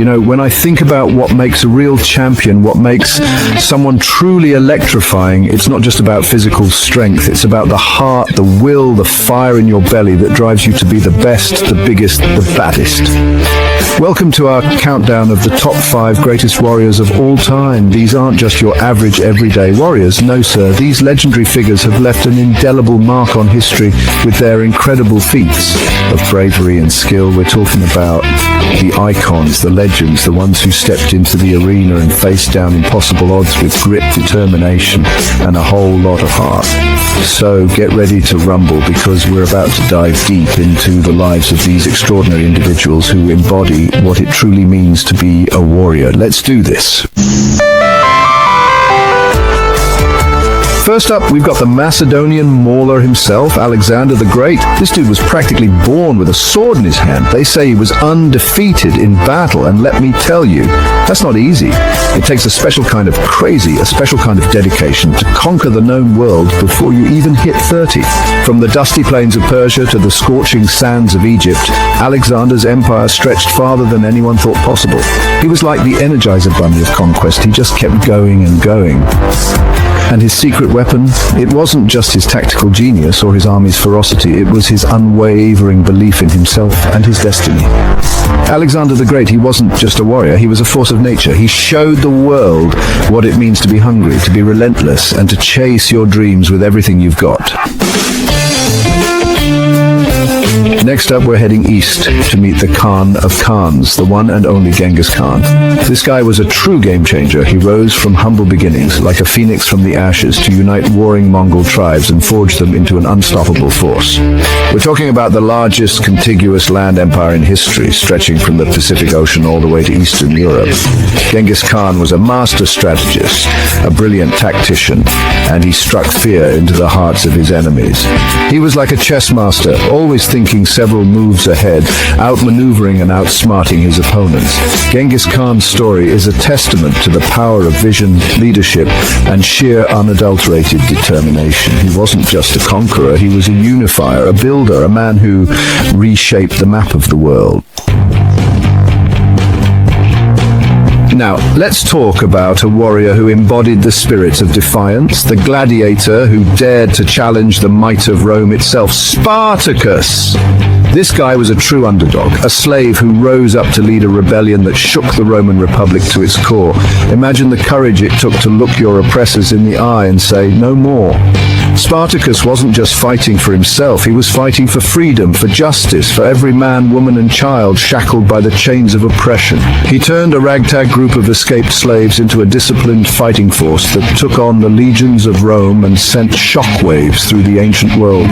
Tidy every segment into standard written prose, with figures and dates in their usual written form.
You know, when I think about what makes a real champion, what makes someone truly electrifying, it's not just about physical strength, it's about the heart, the will, the fire in your belly that drives you to be the best, the biggest, the baddest. Welcome to our countdown of the top 5 greatest warriors of all time. These aren't just your average everyday warriors. No, sir. These legendary figures have left an indelible mark on history with their incredible feats of bravery and skill. We're talking about the icons, the legends, the ones who stepped into the arena and faced down impossible odds with grit, determination, and a whole lot of heart. So get ready to rumble, because we're about to dive deep into the lives of these extraordinary individuals who embody what it truly means to be a warrior. Let's do this. First up, we've got the Macedonian mauler himself, Alexander the Great. This dude was practically born with a sword in his hand. They say he was undefeated in battle, and let me tell you, that's not easy. It takes a special kind of crazy, a special kind of dedication to conquer the known world before you even hit 30. From the dusty plains of Persia to the scorching sands of Egypt, Alexander's empire stretched farther than anyone thought possible. He was like the Energizer Bunny of conquest. He just kept going and going. And his secret weapon, it wasn't just his tactical genius or his army's ferocity, it was his unwavering belief in himself and his destiny. Alexander the Great, he wasn't just a warrior, he was a force of nature. He showed the world what it means to be hungry, to be relentless, and to chase your dreams with everything you've got. Next up, we're heading east to meet the Khan of Khans, the one and only Genghis Khan. This guy was a true game changer. He rose from humble beginnings, like a phoenix from the ashes, to unite warring Mongol tribes and forge them into an unstoppable force. We're talking about the largest contiguous land empire in history, stretching from the Pacific Ocean all the way to Eastern Europe. Genghis Khan was a master strategist, a brilliant tactician, and he struck fear into the hearts of his enemies. He was like a chess master, always thinking several moves ahead, outmaneuvering and outsmarting his opponents. Genghis Khan's story is a testament to the power of vision, leadership, and sheer unadulterated determination. He wasn't just a conqueror, he was a unifier, a builder, a man who reshaped the map of the world. Now, let's talk about a warrior who embodied the spirit of defiance, the gladiator who dared to challenge the might of Rome itself, Spartacus. This guy was a true underdog, a slave who rose up to lead a rebellion that shook the Roman Republic to its core. Imagine the courage it took to look your oppressors in the eye and say, "No more." Spartacus wasn't just fighting for himself, he was fighting for freedom, for justice, for every man, woman, and child shackled by the chains of oppression. He turned a ragtag group of escaped slaves into a disciplined fighting force that took on the legions of Rome and sent shockwaves through the ancient world.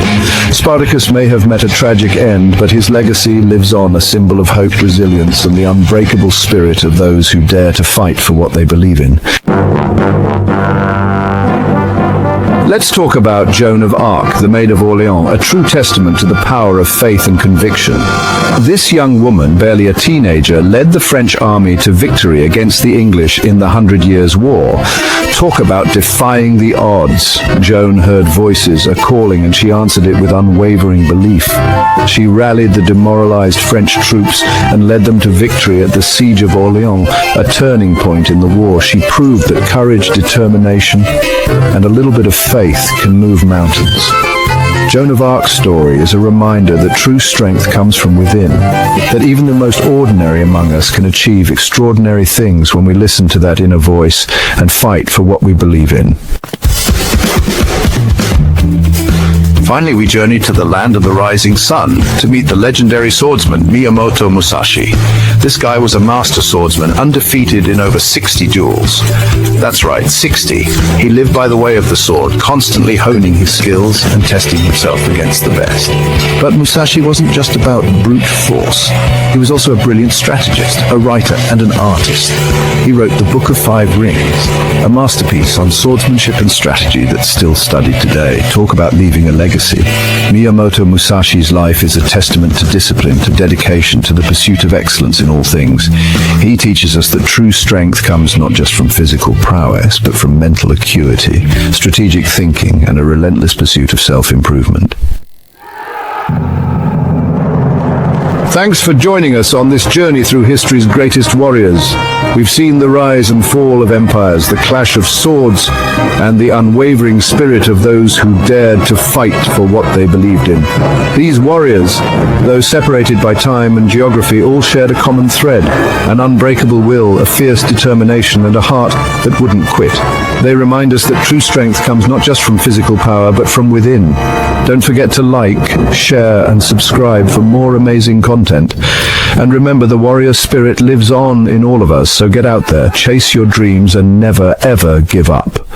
Spartacus may have met a tragic end, but his legacy lives on, a symbol of hope, resilience, and the unbreakable spirit of those who dare to fight for what they believe in. Let's talk about Joan of Arc, the Maid of Orleans, a true testament to the power of faith and conviction. This young woman, barely a teenager, led the French army to victory against the English in the 100 Years' War. Talk about defying the odds. Joan heard voices, a calling, and she answered it with unwavering belief. She rallied the demoralized French troops and led them to victory at the Siege of Orleans, a turning point in the war. She proved that courage, determination, and a little bit of faith can move mountains. Joan of Arc's story is a reminder that true strength comes from within, that even the most ordinary among us can achieve extraordinary things when we listen to that inner voice and fight for what we believe in. Finally, we journey to the land of the rising sun to meet the legendary swordsman Miyamoto Musashi. This guy was a master swordsman, undefeated in over 60 duels. That's right, 60. He lived by the way of the sword, constantly honing his skills and testing himself against the best. But Musashi wasn't just about brute force. He was also a brilliant strategist, a writer, and an artist. He wrote the Book of Five Rings, a masterpiece on swordsmanship and strategy that's still studied today. Talk about leaving a legacy. Miyamoto Musashi's life is a testament to discipline, to dedication, to the pursuit of excellence in all things. He teaches us that true strength comes not just from physical prowess, but from mental acuity, strategic thinking, and a relentless pursuit of self-improvement. Thanks for joining us on this journey through history's greatest warriors. We've seen the rise and fall of empires, the clash of swords, and the unwavering spirit of those who dared to fight for what they believed in. These warriors, though separated by time and geography, all shared a common thread, an unbreakable will, a fierce determination, and a heart that wouldn't quit. They remind us that true strength comes not just from physical power, but from within. Don't forget to like, share, and subscribe for more amazing content. And remember, the warrior spirit lives on in all of us, so get out there, chase your dreams, and never ever give up.